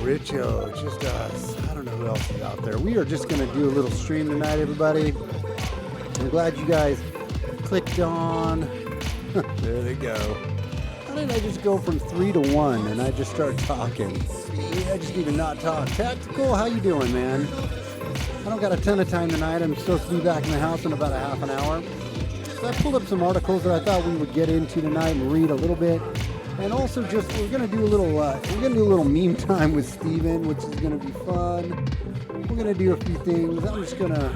Richo, just us. I don't know who else is out there. We are just going to do a little stream tonight, everybody. I'm glad you guys clicked on. There they go. How did I just go from 3 to 1 and I just start talking? Maybe I just need to not talk. Tactical, how you doing, man? I don't got a ton of time tonight. I'm supposed to be back in the house in about a half an hour. So I pulled up some articles that I thought we would get into tonight and read a little bit. And also just, we're going to do a little meme time with Steven, which is going to be fun. We're going to do a few things. I'm just going to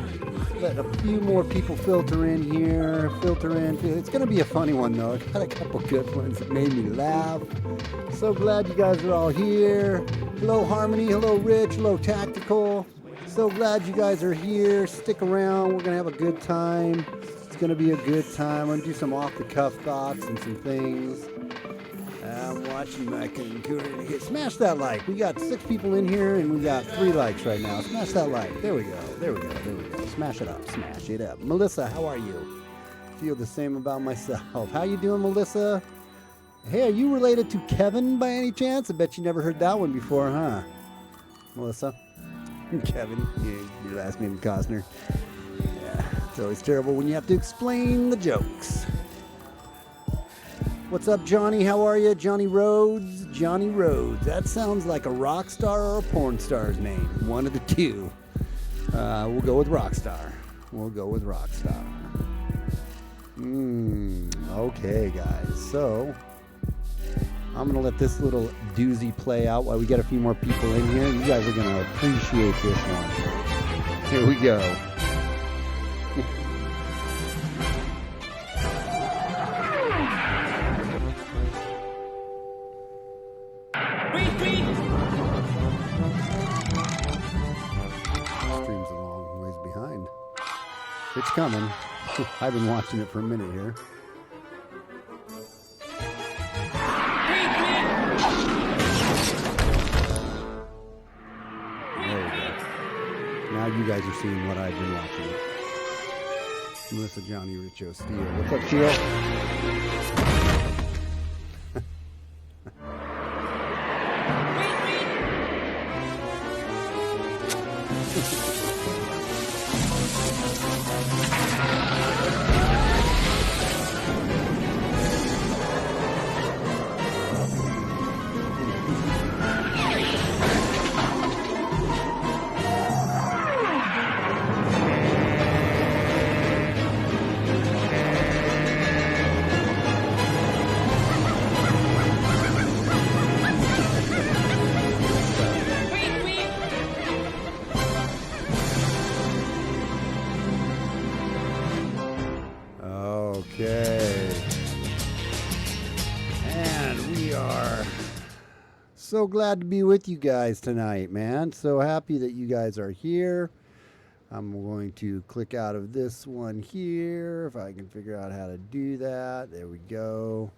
let a few more people filter in here. It's going to be a funny one, though. I got a couple good ones that made me laugh. So glad you guys are all here. Hello, Harmony. Hello, Rich. Hello, Tactical. So glad you guys are here. Stick around. We're going to have a good time. It's going to be a good time. I'm going to do some off-the-cuff thoughts and some things. I'm watching my computer. Smash that like. We got 6 people in here and we got 3 likes right now. Smash that like. There we go. Smash it up. Melissa, how are you? Feel the same about myself. How you doing, Melissa? Hey, are you related to Kevin by any chance? I bet you never heard that one before, huh? Melissa? Kevin, your last name Costner. Yeah, it's always terrible when you have to explain the jokes. What's up, Johnny? How are you? Johnny Rhodes? Johnny Rhodes. That sounds like a rock star or a porn star's name. One of the two. We'll go with rock star. Okay, guys. So, I'm going to let this little doozy play out while we get a few more people in here. You guys are going to appreciate this one. Here we go. Stream's a long ways behind. It's coming. I've been watching it for a minute here. There we go. Now you guys are seeing what I've been watching. Melissa, Johnny, Richo, Steel. What's up, Steel? Okay. And we are so glad to be with you guys tonight, man. So happy that you guys are here. I'm going to click out of this one here if I can figure out how to do that. There we go.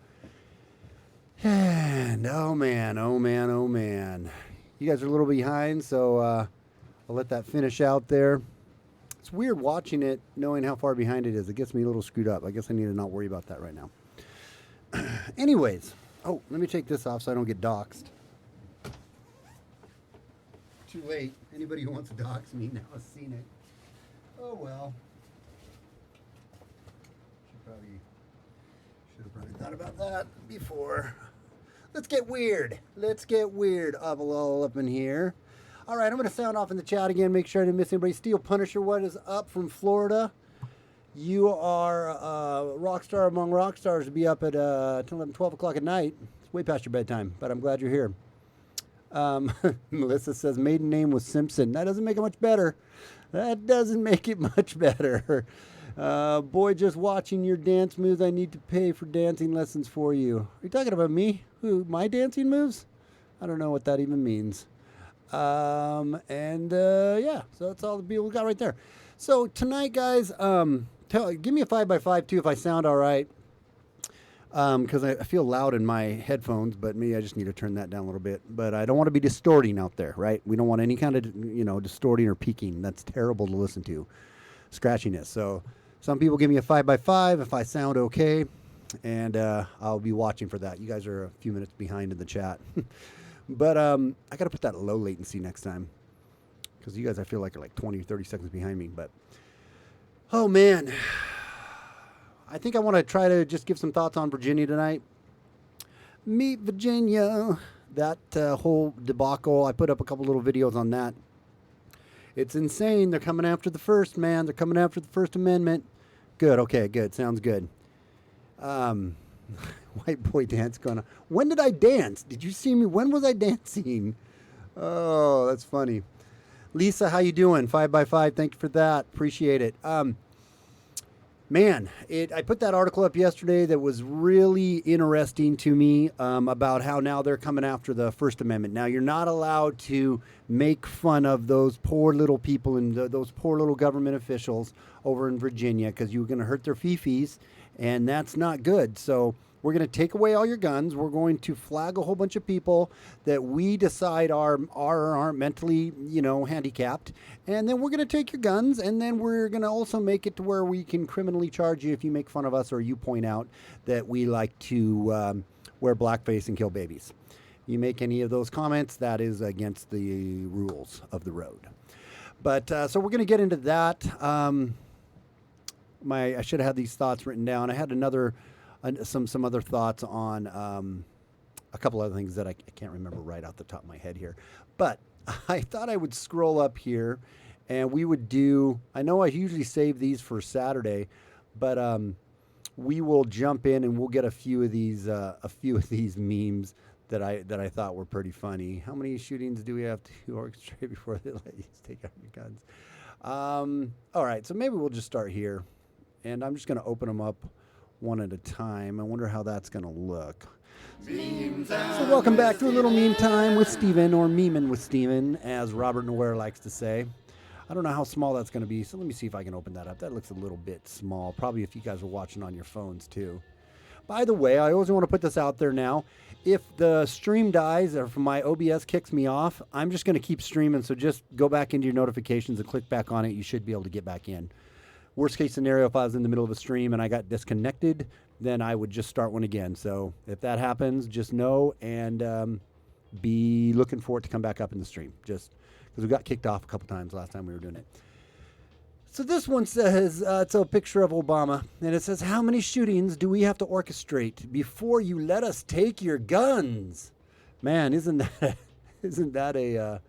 And oh man. You guys are a little behind, so I'll let that finish out there. It's weird watching it, knowing how far behind it is. It gets me a little screwed up. I guess I need to not worry about that right now. Anyways. Oh, let me take this off so I don't get doxxed. Too late. Anybody who wants to dox me now has seen it. Oh, well. Should have probably thought about that before. Let's get weird. All up in here. All right, I'm going to sound off in the chat again, make sure I didn't miss anybody. Steel Punisher, what is up from Florida? You are a rock star among rock stars to be up at 11, 12 o'clock at night. It's way past your bedtime, but I'm glad you're here. Melissa says, maiden name was Simpson. That doesn't make it much better. Boy, just watching your dance moves, I need to pay for dancing lessons for you. Are you talking about me? Who, my dancing moves? I don't know what that even means. Yeah, so that's all the people we got right there. So tonight, guys, give me a 5x5 too if I sound all right. Because I feel loud in my headphones, but maybe I just need to turn that down a little bit. But I don't want to be distorting out there, right? We don't want any kind of, distorting or peaking. That's terrible to listen to, scratchiness. So some people give me a 5x5 if I sound okay, and I'll be watching for that. You guys are a few minutes behind in the chat. But I got to put that low latency next time because you guys, I feel like, are like 20 or 30 seconds behind me. But, oh, man. I think I want to try to just give some thoughts on Virginia tonight. Meet Virginia. That whole debacle. I put up a couple little videos on that. It's insane. They're coming after the First, man. They're coming after the First Amendment. Good. Okay, good. Sounds good. White boy dance going on. When did I dance? Did you see me? When was I dancing? Oh, that's funny. Lisa, how you doing? 5x5. Thank you for that. Appreciate it. Man, I put that article up yesterday that was really interesting to me about how now they're coming after the First Amendment. Now, you're not allowed to make fun of those poor little people and those poor little government officials over in Virginia because you're going to hurt their fifis, and that's not good. So we're going to take away all your guns. We're going to flag a whole bunch of people that we decide aren't mentally, handicapped. And then we're going to take your guns, and then we're going to also make it to where we can criminally charge you if you make fun of us or you point out that we like to wear blackface and kill babies. You make any of those comments, that is against the rules of the road. But so we're going to get into that. I should have had these thoughts written down. I had some other thoughts on a couple other things that I can't remember right off the top of my head here. But I thought I would scroll up here and we would do, I know I usually save these for Saturday, but we will jump in and we'll get a few of these memes that I thought were pretty funny. How many shootings do we have to orchestrate before they let you take out your guns? All right, so maybe we'll just start here. And I'm just going to open them up one at a time. I wonder how that's going to look. So welcome back to a little meme time with Steven, or memeing with Steven, as Robert Noir likes to say. I don't know how small that's going to be, so let me see if I can open that up. That looks a little bit small, probably if you guys are watching on your phones too. By the way, I always want to put this out there now. If the stream dies or if my OBS kicks me off, I'm just going to keep streaming, so just go back into your notifications and click back on it. You should be able to get back in. Worst case scenario, if I was in the middle of a stream and I got disconnected, then I would just start one again. So if that happens, just know and be looking for it to come back up in the stream. Just because we got kicked off a couple times last time we were doing it. So this one says, it's a picture of Obama, and it says, how many shootings do we have to orchestrate before you let us take your guns? Man, isn't that a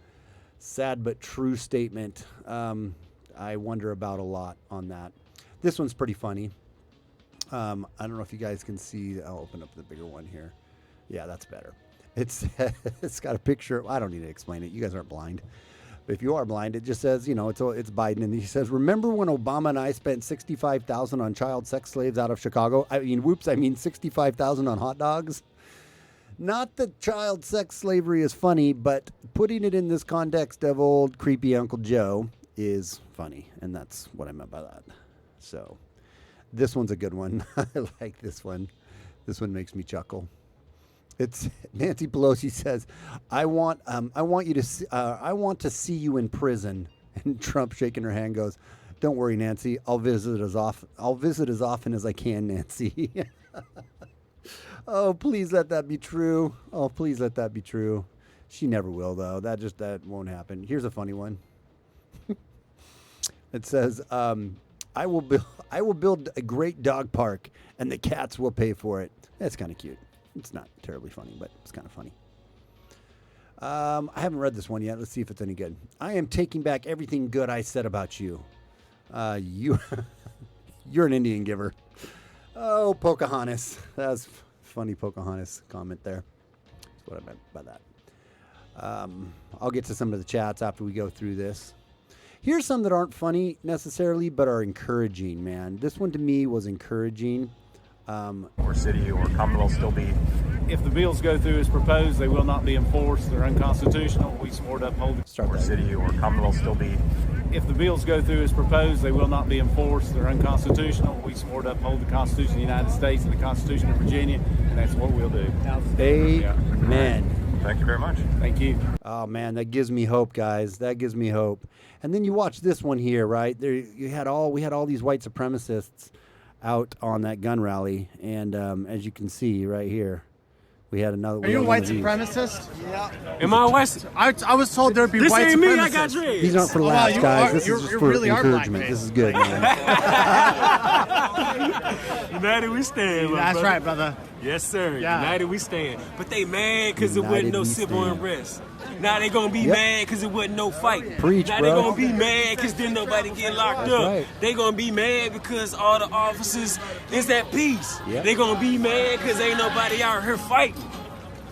sad but true statement? I wonder about a lot on that. This one's pretty funny. I don't know if you guys can see. I'll open up the bigger one here. Yeah, that's better. It's got a picture. I don't need to explain it. You guys aren't blind. But if you are blind, it just says, it's Biden. And he says, remember when Obama and I spent $65,000 on child sex slaves out of Chicago? I mean $65,000 on hot dogs. Not that child sex slavery is funny, but putting it in this context of old creepy Uncle Joe is funny, and that's what I meant by that. So this one's a good one. I like this one. This one makes me chuckle. It's Nancy Pelosi says, I want to see you in prison. And Trump shaking her hand goes, don't worry, Nancy, I'll visit as often as I can, Nancy. Oh, please let that be true. Oh, please let that be true. She never will, though. That won't happen. Here's a funny one. It says, I will build a great dog park, and the cats will pay for it. That's kind of cute. It's not terribly funny, but it's kind of funny. I haven't read this one yet. Let's see if it's any good. I am taking back everything good I said about you. You're an Indian giver. Oh, Pocahontas. That's funny Pocahontas comment there. That's what I meant by that. I'll get to some of the chats after we go through this. Here's some that aren't funny necessarily, but are encouraging, man. This one to me was encouraging. Or city or Commonwealth still be. If the bills go through as proposed, they will not be enforced. They're unconstitutional. We support upholding. Or city or Commonwealth still be. If the bills go through as proposed, they will not be enforced. They're unconstitutional. We support uphold the Constitution of the United States and the Constitution of Virginia, and that's what we'll do. Amen. Thank you very much. Thank you. Oh, man, that gives me hope, guys. That gives me hope. And then you watch this one here, right? We had all these white supremacists out on that gun rally, and as you can see right here, We had another. Are you a white supremacist? Am I West? I was told there'd be This white ain't supremacists. me. I got dreads. These aren't for wow, laughs, you guys. are- This you're- is just you for really are encouragement. blackface. This is good, man. United we stand. my That's brother. right, brother. Yes, sir. Yeah. United we stand. But they mad because there wasn't United no we civil stand. unrest. Now they gonna be Yep. mad because there wasn't no fight. Preach, now bro. they gonna be mad because didn't nobody get locked That's up. right. They gonna be mad because all the officers is at peace. Yep. They gonna be mad because ain't nobody out here fighting.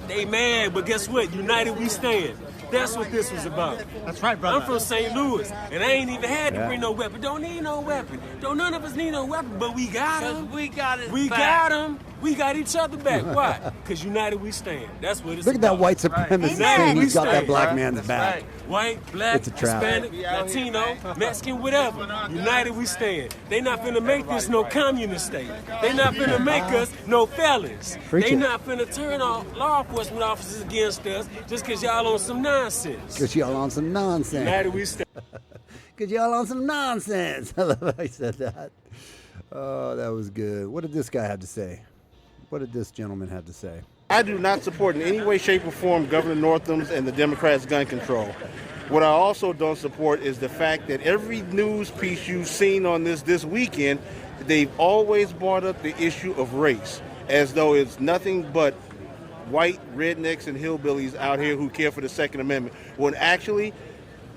They mad, but guess what? United we stand. That's what this was about. That's right, brother. I'm from St. Louis, and I ain't even had to Yeah. bring no weapon. Don't need no weapon. Don't none of us need no weapon, but we got them. We got it. We got them. We got each other back. Why? Because united we stand. That's what it's Look at that about. white supremacist Amen. saying he's got Amen. that black man's back. White, black, It's a trap. Hispanic, Latino, Mexican, whatever. United we stand. They not finna make this no communist state. They not finna make us no felons. Preach They it. not finna turn our law enforcement officers against us just because y'all on some nonsense. Because y'all on some nonsense. United we stand. Because y'all on some nonsense. I love how he said that. Oh, that was good. What did this guy have to say? What did this gentleman have to say? I do not support in any way, shape, or form Governor Northam's and the Democrats' gun control. What I also don't support is the fact that every news piece you've seen on this weekend, they've always brought up the issue of race, as though it's nothing but white rednecks and hillbillies out here who care for the Second Amendment, when actually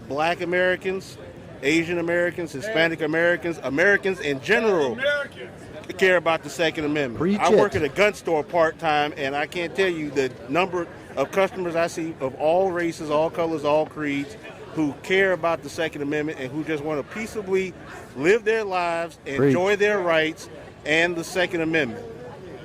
black Americans, Asian Americans, Hispanic Americans, Americans in general care about the Second Amendment. Preach I work it. at a gun store part-time, and I can't tell you the number of customers I see of all races, all colors, all creeds, who care about the Second Amendment and who just want to peaceably live their lives, enjoy their rights, and the Second Amendment.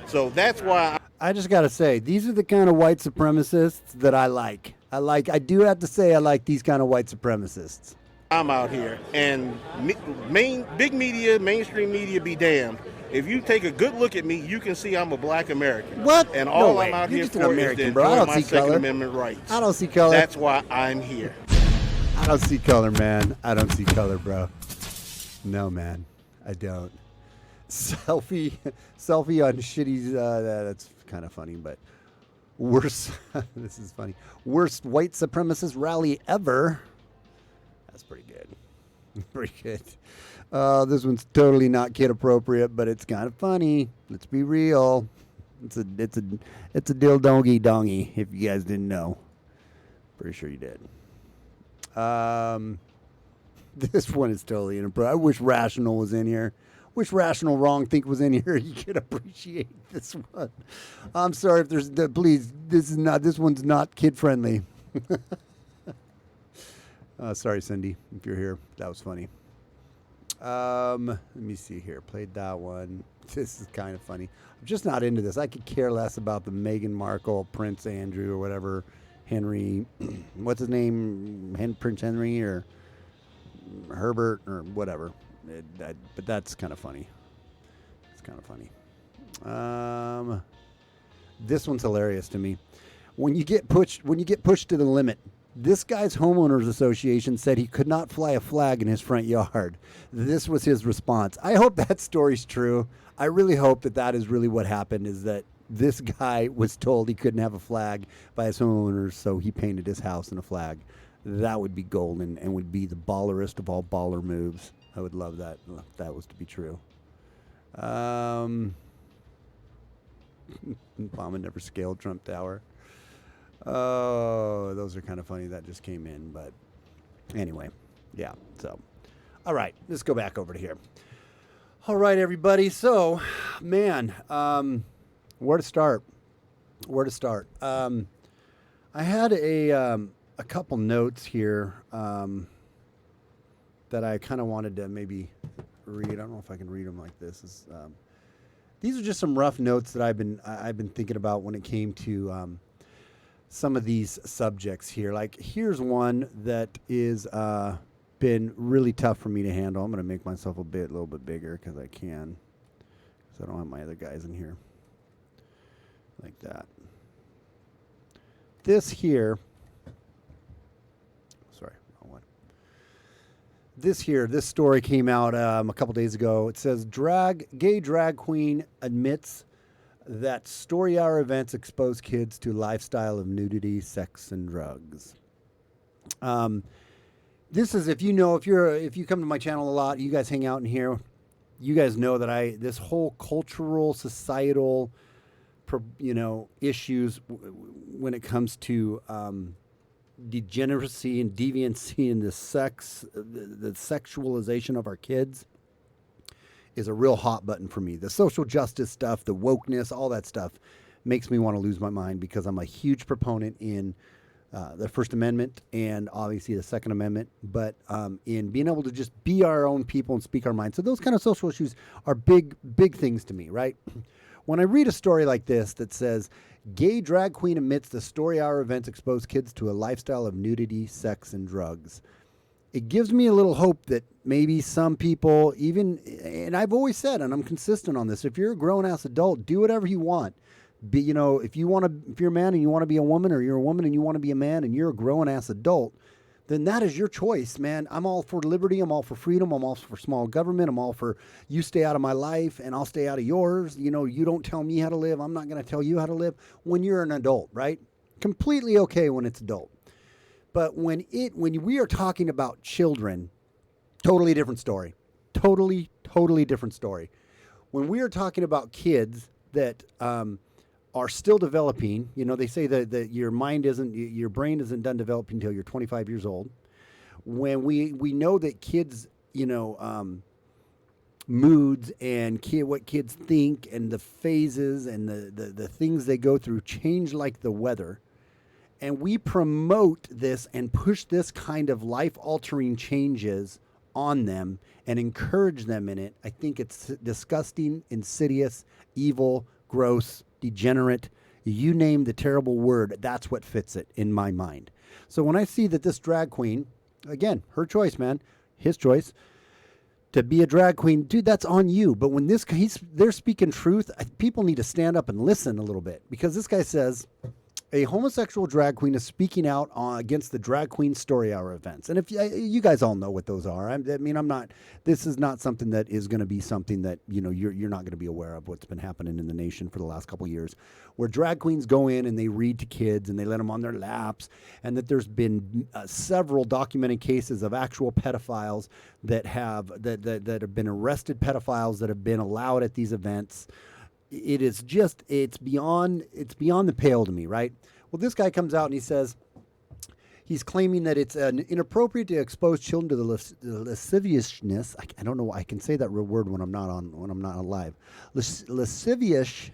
So that's why I just got to say, these are the kind of white supremacists that I like. I do have to say I like these kind of white supremacists. I'm out here. And big media, mainstream media be damned. If you take a good look at me, you can see I'm a black American. What? And No all way. I'm out You're here just an for American, is to bro. I enjoy don't my see Second color. Amendment rights. I don't see color. That's why I'm here. I don't see color, man. I don't see color, bro. No, man. I don't. Selfie on shitty. That's kind of funny, but worst. This is funny. Worst white supremacist rally ever. That's pretty good. Pretty good. This one's totally not kid appropriate, but it's kind of funny. Let's be real. It's a dildongy dongy. If you guys didn't know, pretty sure you did. This one is totally inappropriate. I wish Rational was in here. Wish Rational Wrong Think was in here. You could appreciate this one. I'm sorry if there's. Please, this one's not kid friendly. Sorry, Cindy, if you're here. That was funny. Let me see here. Played that one. This is kind of funny. I'm just not into this. I could care less about the Meghan Markle, Prince Andrew, or whatever. Henry, what's his name? Prince Henry or Herbert or whatever. But that's kind of funny. It's kind of funny. This one's hilarious to me. When you get pushed to the limit, this guy's homeowners association said he could not fly a flag in his front yard. This was his response. I hope that story's true. I really hope that is really what happened, is that this guy was told he couldn't have a flag by his homeowners, so he painted his house in a flag. That would be golden and would be the ballerest of all baller moves. I would love that if that was to be true. Obama never scaled Trump Tower. Oh, those are kind of funny. That just came in, but anyway, yeah. So, all right, let's go back over to here. All right, everybody. So, man, where to start? I had a couple notes here that I kind of wanted to maybe read. I don't know if I can read them like this. These are just some rough notes that I've been thinking about when it came to some of these subjects here. Like, here's one that is been really tough for me to handle. I'm going to make myself a little bit bigger because I can, because I don't have my other guys in here like that. This here, sorry, wrong one. This story came out a couple days ago. It says gay drag queen admits that story hour events expose kids to a lifestyle of nudity, sex, and drugs. This is, if you come to my channel a lot, you guys hang out in here, you guys know that this whole cultural, societal, issues when it comes to degeneracy and deviancy and the sexualization of our kids is a real hot button for me. The social justice stuff, the wokeness, all that stuff makes me want to lose my mind, because I'm a huge proponent in the First Amendment and obviously the Second Amendment, but in being able to just be our own people and speak our minds. So those kind of social issues are big things to me, right? When I read a story like this that says, gay drag queen admits the story hour events expose kids to a lifestyle of nudity, sex, and drugs, it gives me a little hope that maybe some people, and I've always said, and I'm consistent on this, if you're a grown-ass adult, do whatever you want. If you're a man and you want to be a woman, or you're a woman and you want to be a man and you're a grown-ass adult, then that is your choice, man. I'm all for liberty. I'm all for freedom. I'm all for small government. I'm all for you stay out of my life and I'll stay out of yours. You don't tell me how to live. I'm not going to tell you how to live when you're an adult, right? Completely okay when it's adult. But when we are talking about children, totally different story. Totally different story. When we are talking about kids that are still developing, they say that your brain isn't done developing until you're 25 years old. When we know that kids, moods and what kids think and the phases and the things they go through change like the weather. And we promote this and push this kind of life-altering changes on them and encourage them in it. I think it's disgusting, insidious, evil, gross, degenerate. You name the terrible word, that's what fits it in my mind. So when I see that this drag queen, again, her choice, man, his choice, to be a drag queen, dude, that's on you. But when they're speaking truth, people need to stand up and listen a little bit, because this guy says, a homosexual drag queen is speaking out against the drag queen story hour events. And if you guys all know what those are, this is not something that is going to be something that, you're not going to be aware of what's been happening in the nation for the last couple of years, where drag queens go in and they read to kids and they let them on their laps. And that there's been several documented cases of actual pedophiles that have been arrested pedophiles that have been allowed at these events. It's beyond the pale to me, right? Well, this guy comes out and he says he's claiming that it's inappropriate to expose children to the lasciviousness. I don't know. I can say that real word when I'm not on live. Lascivious.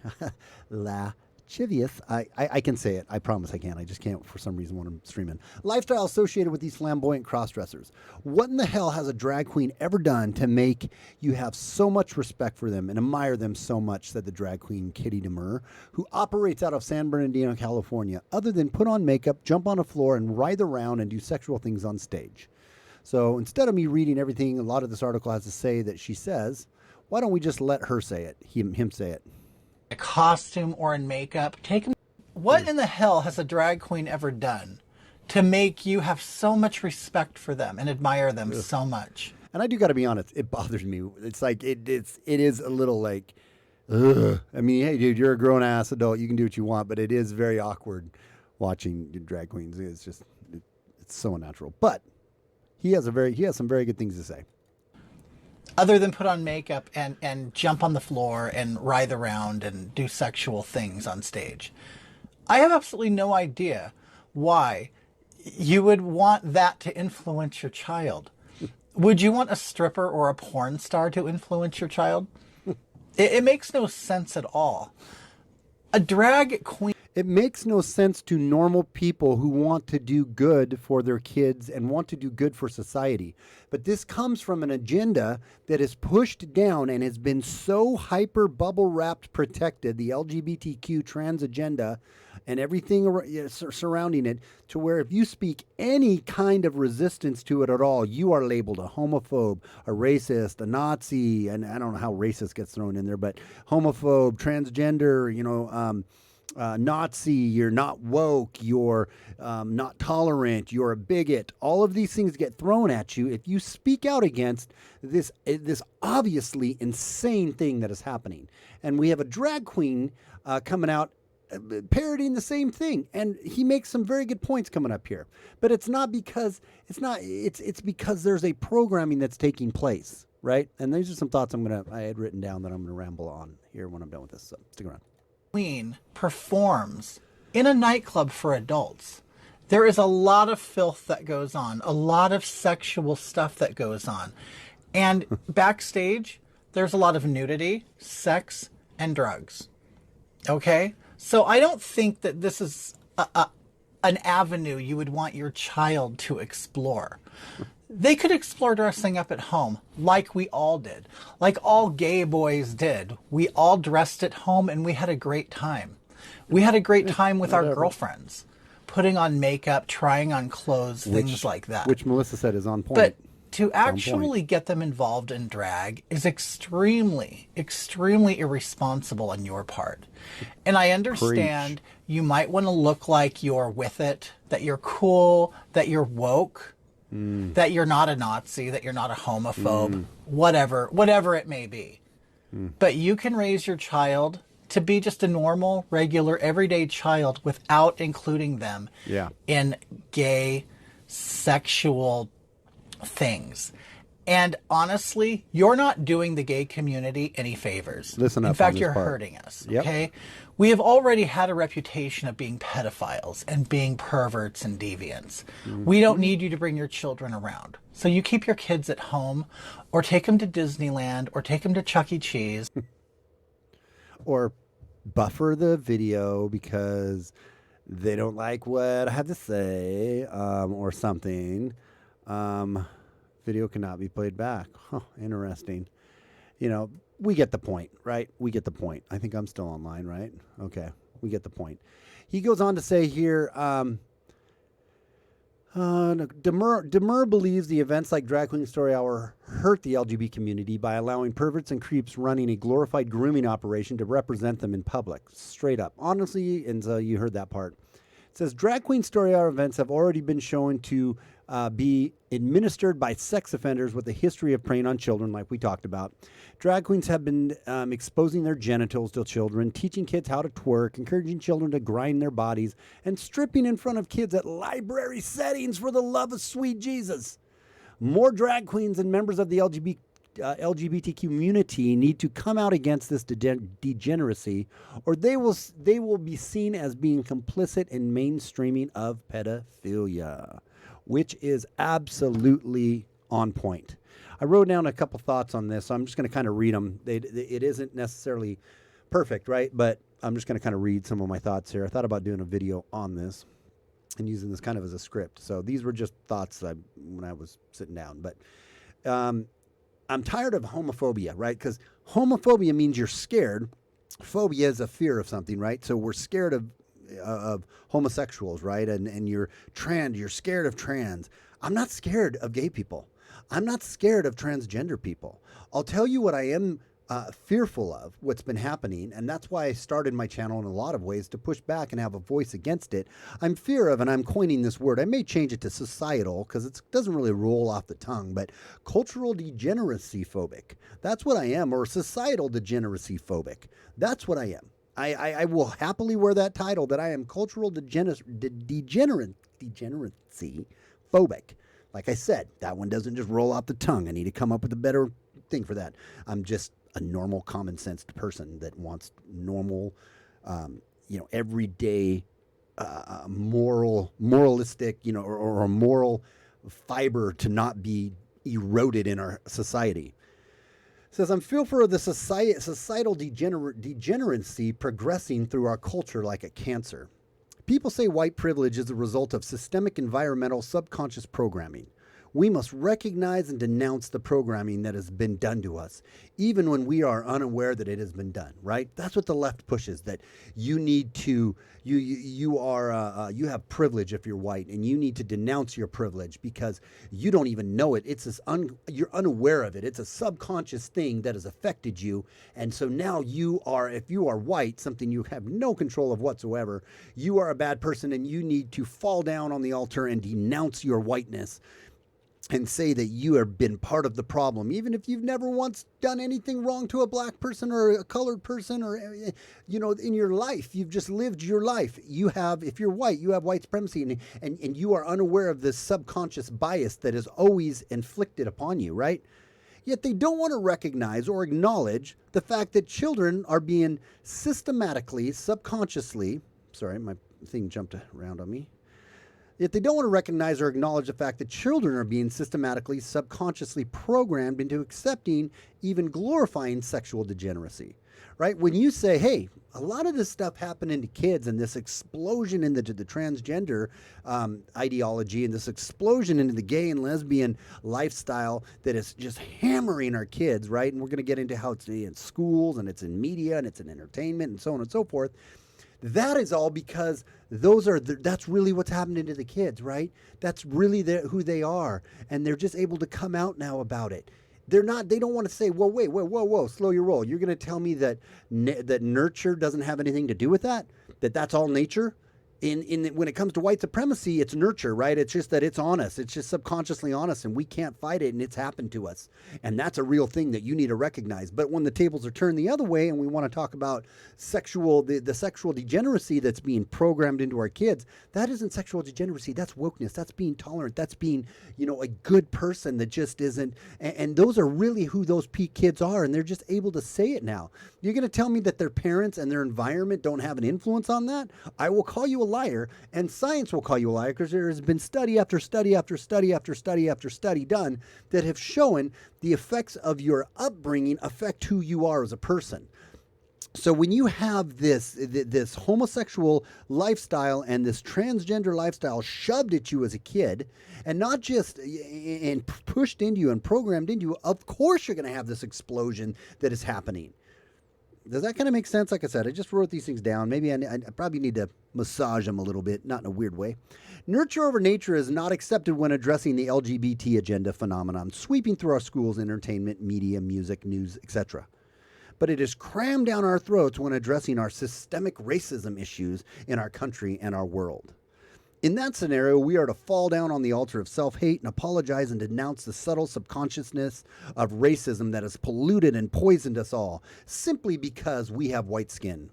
I can say it. I promise I can. I just can't for some reason when I'm streaming. Lifestyle associated with these flamboyant cross-dressers. What in the hell has a drag queen ever done to make you have so much respect for them and admire them so much, said the drag queen Kitty Demur, who operates out of San Bernardino, California, other than put on makeup, jump on a floor, and writhe around and do sexual things on stage. So instead of me reading everything a lot of this article has to say that she says, why don't we just let her say it, him say it? A costume or in makeup. What in the hell has a drag queen ever done to make you have so much respect for them and admire them so much? And I do got to be honest, it bothers me. It's like it is a little like, ugh. I mean, hey, dude, you're a grown ass adult. You can do what you want, but it is very awkward watching drag queens. It's just it's so unnatural. But he has some very good things to say. Other than put on makeup and jump on the floor and writhe around and do sexual things on stage. I have absolutely no idea why you would want that to influence your child. Would you want a stripper or a porn star to influence your child? It makes no sense at all. A drag queen... It makes no sense to normal people who want to do good for their kids and want to do good for society. But this comes from an agenda that is pushed down and has been so hyper bubble wrapped protected, the LGBTQ trans agenda and everything surrounding it, to where if you speak any kind of resistance to it at all, you are labeled a homophobe, a racist, a Nazi, and I don't know how racist gets thrown in there, but homophobe, transgender, Nazi, you're not woke, you're not tolerant, you're a bigot. All of these things get thrown at you if you speak out against this obviously insane thing that is happening. And we have a drag queen coming out parodying the same thing, and he makes some very good points coming up here. But it's because there's a programming that's taking place, right? And these are some thoughts I had written down that I'm gonna ramble on here when I'm done with this. So stick around. Queen performs in a nightclub for adults. There is a lot of filth that goes on, a lot of sexual stuff that goes on. And backstage, there's a lot of nudity, sex, and drugs. Okay? So I don't think that this is an avenue you would want your child to explore. They could explore dressing up at home like we all did, like all gay boys did. We all dressed at home and we had a great time. We had a great time with our girlfriends, putting on makeup, trying on clothes, things like that. Which Melissa said is on point. But to actually get them involved in drag is extremely, extremely irresponsible on your part. And I understand you might want to look like you're with it, that you're cool, that you're woke, that you're not a Nazi, that you're not a homophobe, whatever it may be. But you can raise your child to be just a normal, regular, everyday child without including them in gay, sexual things. And honestly, you're not doing the gay community any favors. Listen up. In fact, you're hurting us. Okay? We have already had a reputation of being pedophiles and being perverts and deviants. We don't need you to bring your children around. So you keep your kids at home, or take them to Disneyland, or take them to Chuck E. Cheese. Or buffer the video because they don't like what I have to say, or something. Video cannot be played back. Huh, interesting. You know, we get the point, right? We get the point. I think I'm still online, right? Okay, we get the point. He goes on to say here, Demur believes the events like Drag Queen Story Hour hurt the LGBT community by allowing perverts and creeps running a glorified grooming operation to represent them in public. Straight up. Honestly, and so you heard that part. It says Drag Queen Story Hour events have already been shown to be administered by sex offenders with a history of preying on children, like we talked about. Drag queens have been exposing their genitals to children, teaching kids how to twerk, encouraging children to grind their bodies, and stripping in front of kids at library settings for the love of sweet Jesus. More drag queens and members of the LGBT community need to come out against this degeneracy, or they will be seen as being complicit in mainstreaming of pedophilia, which is absolutely on point. I wrote down a couple thoughts on this, so I'm just going to kind of read them. It isn't necessarily perfect, right? But I'm just going to kind of read some of my thoughts here. I thought about doing a video on this and using this kind of as a script. So these were just thoughts when I was sitting down. But I'm tired of homophobia, right? Because homophobia means you're scared. Phobia is a fear of something, right? So we're scared of homosexuals, right? And you're scared of trans. I'm not scared of gay people. I'm not scared of transgender people. I'll tell you what I am fearful of, what's been happening, and that's why I started my channel in a lot of ways, to push back and have a voice against it. I'm fear of, and I'm coining this word, I may change it to societal because it doesn't really roll off the tongue, but cultural degeneracy phobic. That's what I am, or societal degeneracy phobic. That's what I am. I will happily wear that title, that I am cultural degeneracy phobic. Like I said, that one doesn't just roll off the tongue. I need to come up with a better thing for that. I'm just a normal, common-sensed person that wants normal, everyday, moralistic, or a moral fiber to not be eroded in our society. It says, I'm fearful of the societal degeneracy progressing through our culture like a cancer. People say white privilege is a result of systemic environmental subconscious programming. We must recognize and denounce the programming that has been done to us, even when we are unaware that it has been done, right? That's what the left pushes, that you need to, you have privilege if you're white, and you need to denounce your privilege because you don't even know it. It's you're unaware of it. It's a subconscious thing that has affected you. And so now if you are white, something you have no control of whatsoever, you are a bad person and you need to fall down on the altar and denounce your whiteness and say that you have been part of the problem, even if you've never once done anything wrong to a black person or a colored person or, in your life. You've just lived your life. If you're white, you have white supremacy and you are unaware of this subconscious bias that is always inflicted upon you, right? Yet they don't want to recognize or acknowledge the fact that children are being systematically, subconsciously, sorry, my thing jumped around on me. Yet they don't want to recognize or acknowledge the fact that children are being systematically, subconsciously programmed into accepting, even glorifying sexual degeneracy, right? When you say, hey, a lot of this stuff happening to kids and this explosion into the transgender ideology and this explosion into the gay and lesbian lifestyle that is just hammering our kids, right? And we're going to get into how it's in schools and it's in media and it's in entertainment and so on and so forth. That is all because that's really what's happening to the kids, right? That's really who they are. And they're just able to come out now about it. They don't want to say, well, wait, whoa, slow your roll. You're going to tell me that nurture doesn't have anything to do with that? That's all nature? When it comes to white supremacy, it's nurture, right? It's just that it's on us. It's just subconsciously on us and we can't fight it and it's happened to us. And that's a real thing that you need to recognize. But when the tables are turned the other way and we want to talk about the sexual degeneracy that's being programmed into our kids, that isn't sexual degeneracy. That's wokeness. That's being tolerant. That's being, a good person that just isn't. And those are really who those kids are. And they're just able to say it now. You're going to tell me that their parents and their environment don't have an influence on that? I will call you a liar, and science will call you a liar because there has been study after study after study after study after study done that have shown the effects of your upbringing affect who you are as a person. So when you have this homosexual lifestyle and this transgender lifestyle shoved at you as a kid, and not just and pushed into you and programmed into you, of course you're going to have this explosion that is happening. Does that kind of make sense? Like I said, I just wrote these things down. Maybe I probably need to massage them a little bit, not in a weird way. Nurture over nature is not accepted when addressing the LGBT agenda phenomenon, sweeping through our schools, entertainment, media, music, news, etc. But it is crammed down our throats when addressing our systemic racism issues in our country and our world. In that scenario, we are to fall down on the altar of self-hate and apologize and denounce the subtle subconsciousness of racism that has polluted and poisoned us all, simply because we have white skin.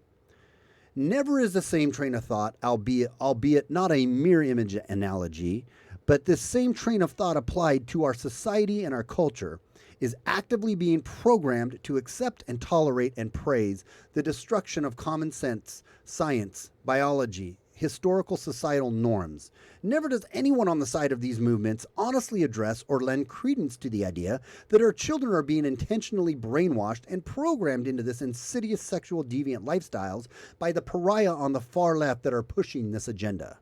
Never is the same train of thought, albeit not a mirror image analogy, but this same train of thought applied to our society and our culture is actively being programmed to accept and tolerate and praise the destruction of common sense, science, biology, historical societal norms. Never does anyone on the side of these movements honestly address or lend credence to the idea that our children are being intentionally brainwashed and programmed into this insidious sexual deviant lifestyles by the pariah on the far left that are pushing this agenda.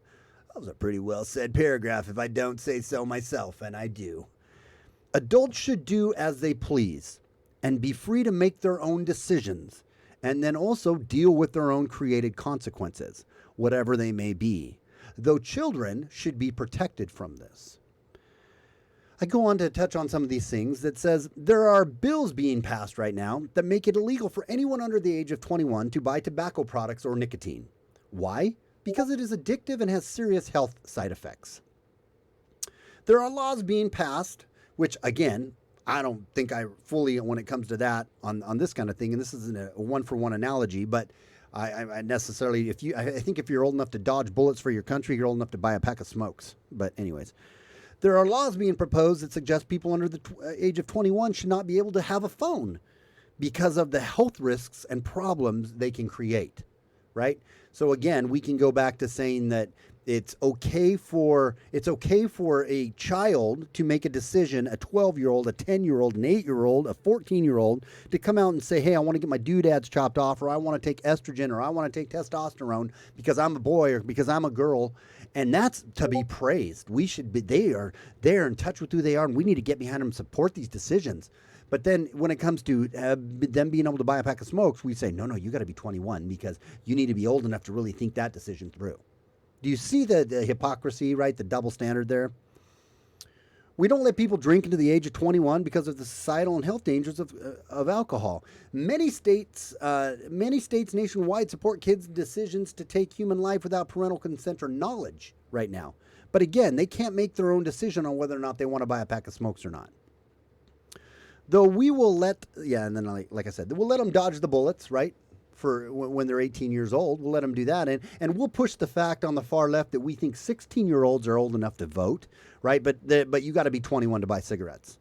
That was a pretty well said paragraph if I don't say so myself, and I do. Adults should do as they please and be free to make their own decisions and then also deal with their own created consequences, whatever they may be, though children should be protected from this. I go on to touch on some of these things that says there are bills being passed right now that make it illegal for anyone under the age of 21 to buy tobacco products or nicotine. Why? Because it is addictive and has serious health side effects. There are laws being passed, which again, I don't think I fully, when it comes to that on this kind of thing, and this isn't a one-for-one analogy, but I necessarily, I think if you're old enough to dodge bullets for your country, you're old enough to buy a pack of smokes. But anyways, there are laws being proposed that suggest people under the age of 21 should not be able to have a phone because of the health risks and problems they can create, right? So again, we can go back to saying that it's okay for a child to make a decision, a 12-year-old, a 10-year-old, an 8-year-old, a 14-year-old, to come out and say, hey, I want to get my doodads chopped off, or I want to take estrogen, or I want to take testosterone because I'm a boy or because I'm a girl, And that's to be praised. We should be, they're in touch with who they are, and we need to get behind them, support these decisions. But then when it comes to them being able to buy a pack of smokes, we say, no, you got to be 21 because you need to be old enough to really think that decision through. Do you see the hypocrisy, right? The double standard there? We don't let people drink into the age of 21 because of the societal and health dangers of alcohol. Many states nationwide support kids' decisions to take human life without parental consent or knowledge right now. But again, they can't make their own decision on whether or not they want to buy a pack of smokes or not. Though we will and then like I said, we'll let them dodge the bullets, right? For when they're 18 years old, we'll let them do that. And we'll push the fact on the far left that we think 16-year-olds are old enough to vote, right? But you got to be 21 to buy cigarettes.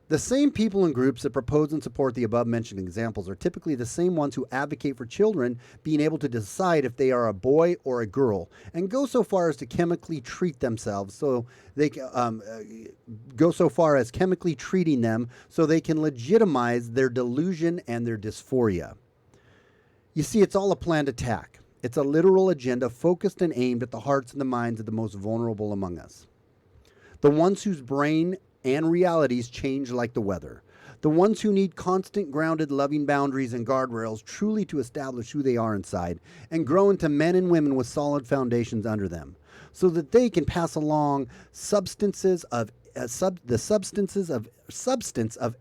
The same people and groups that propose and support the above-mentioned examples are typically the same ones who advocate for children being able to decide if they are a boy or a girl, and go so far as to chemically treat themselves so they go so far as chemically treating them so they can legitimize their delusion and their dysphoria. You see, it's all a planned attack. It's a literal agenda focused and aimed at the hearts and the minds of the most vulnerable among us. The ones whose brain and realities change like the weather. The ones who need constant, grounded, loving boundaries and guardrails truly to establish who they are inside and grow into men and women with solid foundations under them, so that they can pass along substance of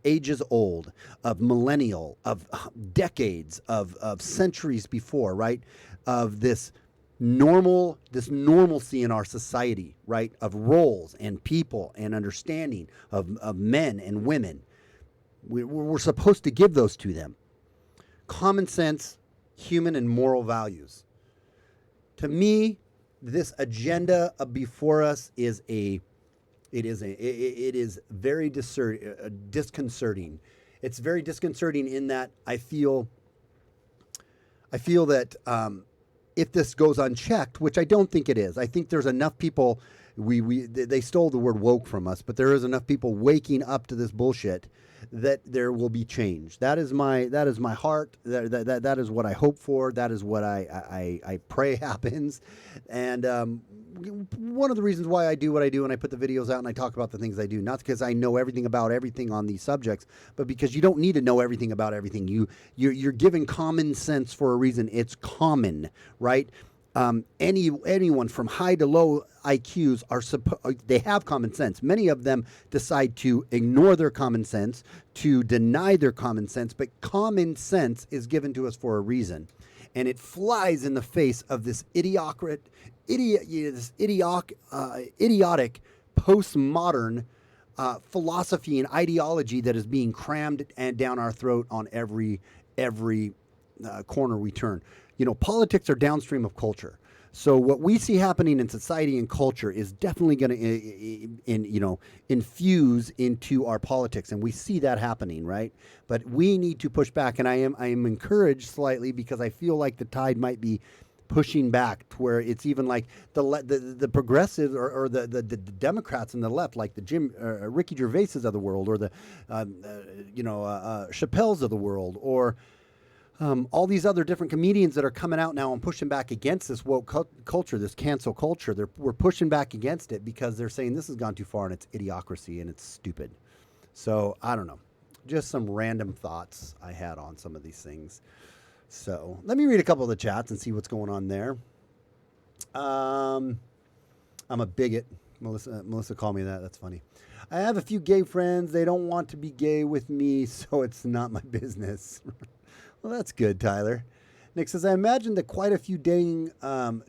ages old, of millennial, of decades, of centuries before, right? Of this normalcy in our society, right? Of roles and people and understanding of men and women. We're supposed to give those to them. Common sense, human and moral values. To me, this agenda before us is very disconcerting. It's very disconcerting in that I feel that if this goes unchecked, which I don't think it is, I think there's enough people. They stole the word woke from us, but there is enough people waking up to this bullshit that there will be change. That is my heart. That is what I hope for. That is what I pray happens. And one of the reasons why I do what I do and I put the videos out and I talk about the things I do, not because I know everything about everything on these subjects, but because you don't need to know everything about everything. You're given common sense for a reason. It's common, right? Anyone from high to low IQs they have common sense. Many of them decide to ignore their common sense, to deny their common sense, but common sense is given to us for a reason. And it flies in the face of this idiotic postmodern philosophy and ideology that is being crammed and down our throat on every corner we turn. You know, politics are downstream of culture. So what we see happening in society and culture is definitely going to, infuse into our politics, and we see that happening, right? But we need to push back, and I am encouraged slightly because I feel like the tide might be pushing back to where it's even like the progressives or the Democrats and the left, like the Ricky Gervaises of the world, or the Chappelle's of the world, or all these other different comedians that are coming out now and pushing back against this woke culture, this cancel culture. We're pushing back against it because they're saying this has gone too far and it's idiocracy and it's stupid. So I don't know. Just some random thoughts I had on some of these things. So let me read a couple of the chats and see what's going on there. I'm a bigot. Melissa called me that. That's funny. I have a few gay friends. They don't want to be gay with me, so it's not my business. Well, that's good, Tyler. Nick says, I imagine that quite a few dang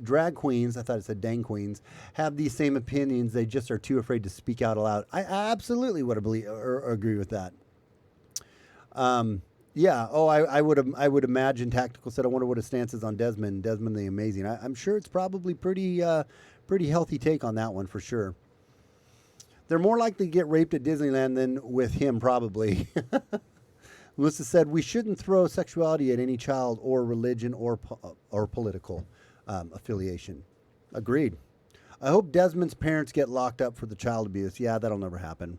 drag queens, I thought it said dang queens, have these same opinions. They just are too afraid to speak out aloud. I absolutely would agree with that. Yeah. Oh, I would imagine Tactical said, I wonder what his stance is on Desmond the Amazing. I'm sure it's probably pretty healthy take on that one for sure. They're more likely to get raped at Disneyland than with him, probably. Melissa said, we shouldn't throw sexuality at any child or religion or political affiliation. Agreed. I hope Desmond's parents get locked up for the child abuse. Yeah, that'll never happen.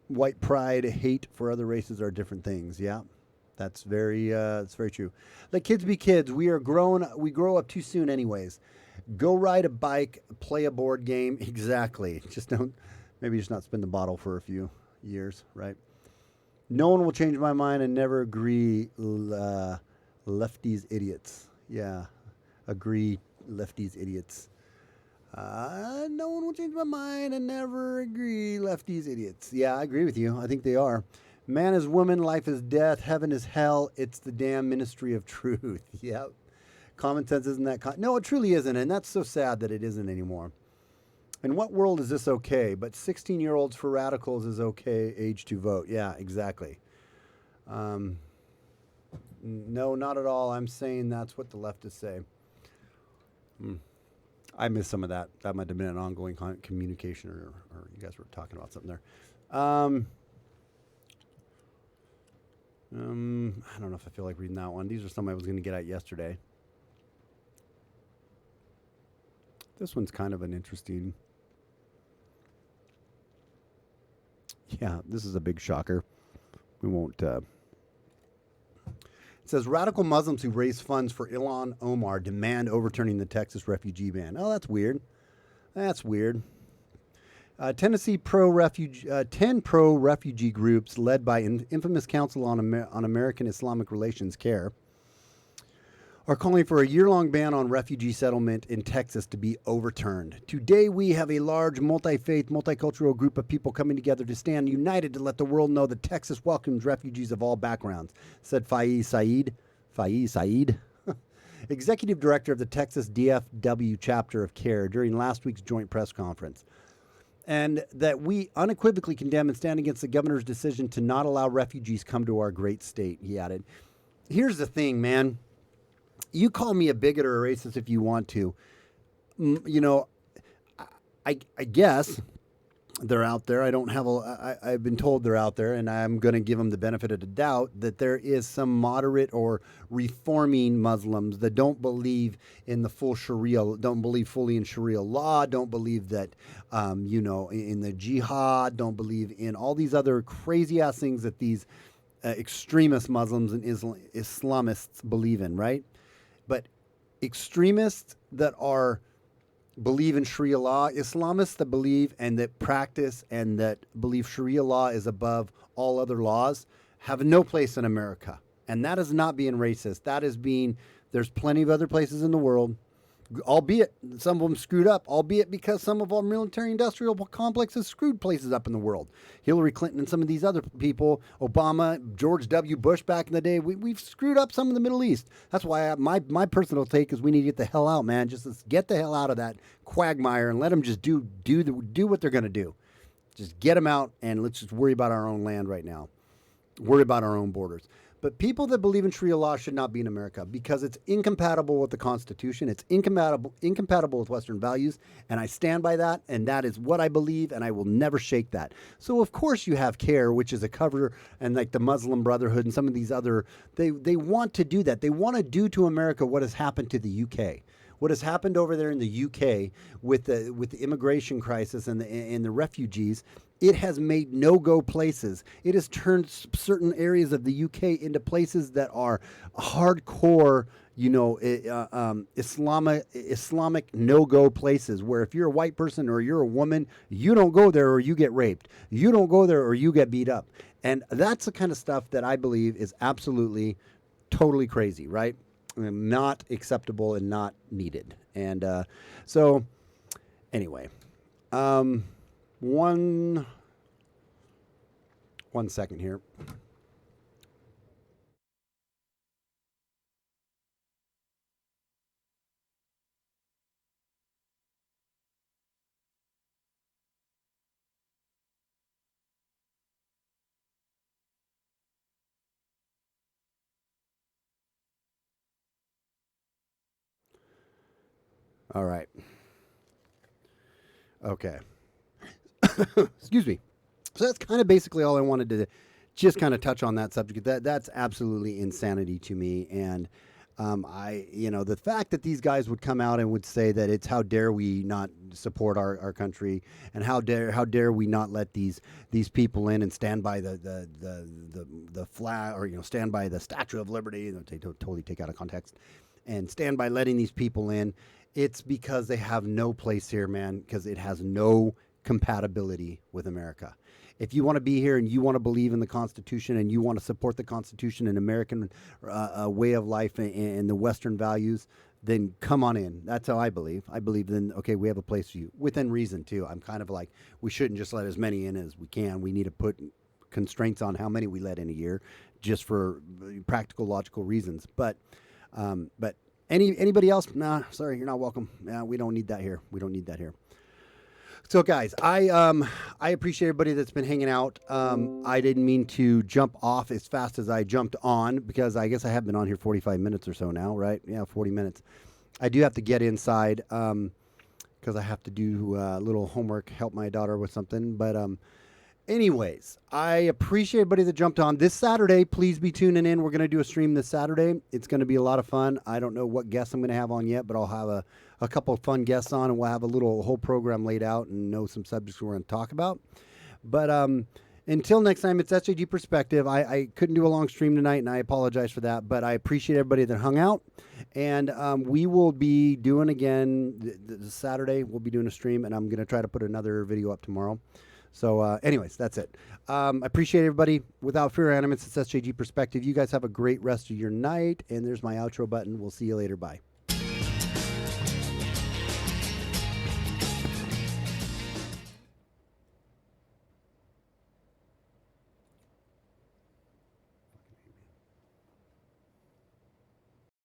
White pride, hate for other races are different things. Yeah. That's very true. Let kids be kids. We grow up too soon anyways. Go ride a bike, play a board game. Exactly. Maybe just not spin the bottle for a few years, right? No one will change my mind and never agree. Lefties, idiots. Yeah, agree. Lefties, idiots. No one will change my mind and never agree. Lefties, idiots. Yeah, I agree with you. I think they are. Man is woman, life is death, heaven is hell. It's the damn ministry of truth. Yep. Common sense isn't that. No, it truly isn't, and that's so sad that it isn't anymore. In what world is this okay? But 16-year-olds for radicals is okay age to vote. Yeah, exactly. No, not at all. I'm saying that's what the leftists say. I missed some of that. That might have been an ongoing communication, or you guys were talking about something there. I don't know if I feel like reading that one. These are some I was going to get at yesterday. This one's kind of an interesting. Yeah, this is a big shocker. We won't. It says radical Muslims who raise funds for Ilhan Omar demand overturning the Texas refugee ban. Oh, that's weird. That's weird. Tennessee 10 pro-refugee groups led by infamous Council on American Islamic Relations, CARE, are calling for a year-long ban on refugee settlement in Texas to be overturned. Today, we have a large multi-faith, multicultural group of people coming together to stand united to let the world know that Texas welcomes refugees of all backgrounds, said Faiz Saeed, executive director of the Texas DFW chapter of CARE during last week's joint press conference. And that we unequivocally condemn and stand against the governor's decision to not allow refugees come to our great state, he added. Here's the thing, man. You call me a bigot or a racist if you want to. You know, I guess they're out there. I've been told they're out there, and I'm going to give them the benefit of the doubt that there is some moderate or reforming Muslims that don't believe in the full Sharia, don't believe fully in Sharia law, don't believe that, in the jihad, don't believe in all these other crazy ass things that these extremist Muslims and Islamists believe in, right? But extremists that believe in Sharia law, Islamists that believe and that practice and that believe Sharia law is above all other laws have no place in America. And that is not being racist. That is there's plenty of other places in the world, albeit some of them screwed up, albeit because some of our military-industrial complexes screwed places up in the world. Hillary Clinton and some of these other people, Obama, George W. Bush back in the day, we've screwed up some of the Middle East. That's why my personal take is we need to get the hell out, man. Just let's get the hell out of that quagmire and let them just do what they're going to do. Just get them out and let's just worry about our own land right now. Worry about our own borders. But people that believe in Sharia law should not be in America because it's incompatible with the Constitution. It's incompatible with Western values, and I stand by that, and that is what I believe, and I will never shake that. So, of course, you have CARE, which is a cover, and like the Muslim Brotherhood and some of these other, they want to do that. They want to do to America what has happened to the UK. What has happened over there in the UK with the immigration crisis and the refugees, it has made no-go places. It has turned certain areas of the UK into places that are hardcore, Islamic no-go places where if you're a white person or you're a woman, you don't go there or you get raped. You don't go there or you get beat up. And that's the kind of stuff that I believe is absolutely, totally crazy, right? Not acceptable and not needed. And so, anyway, one second here. All right. Okay. Excuse me. So that's kind of basically all I wanted to just kind of touch on that subject. That's absolutely insanity to me. And The fact that these guys would come out and would say that it's how dare we not support our country, and how dare we not let these people in and stand by the flag, or stand by the Statue of Liberty. They totally take out of context, and stand by letting these people in. It's because they have no place here, man, because it has no compatibility with America. If you want to be here and you want to believe in the Constitution and you want to support the Constitution and American way of life and the Western values, then come on in. That's how I believe. I believe then, okay, we have a place for you, within reason too. I'm kind of like, we shouldn't just let as many in as we can. We need to put constraints on how many we let in a year, just for practical, logical reasons. But anybody else? Nah, sorry, you're not welcome. Nah, we don't need that here. We don't need that here. So guys, I appreciate everybody that's been hanging out. I didn't mean to jump off as fast as I jumped on, because I guess I have been on here 45 minutes or so now, right? Yeah, 40 minutes. I do have to get inside because I have to do a little homework, help my daughter with something. But anyways, I appreciate everybody that jumped on. This Saturday, please be tuning in. We're going to do a stream this Saturday. It's going to be a lot of fun. I don't know what guests I'm going to have on yet, but I'll have a couple of fun guests on, and we'll have a whole program laid out and know some subjects we're going to talk about. But until next time, it's SJG Perspective. I couldn't do a long stream tonight, and I apologize for that, but I appreciate everybody that hung out. And we will be doing again this Saturday. We'll be doing a stream, and I'm going to try to put another video up tomorrow. So anyways, that's it. I appreciate everybody. Without fear or animus, it's SJG Perspective. You guys have a great rest of your night. And there's my outro button. We'll see you later. Bye.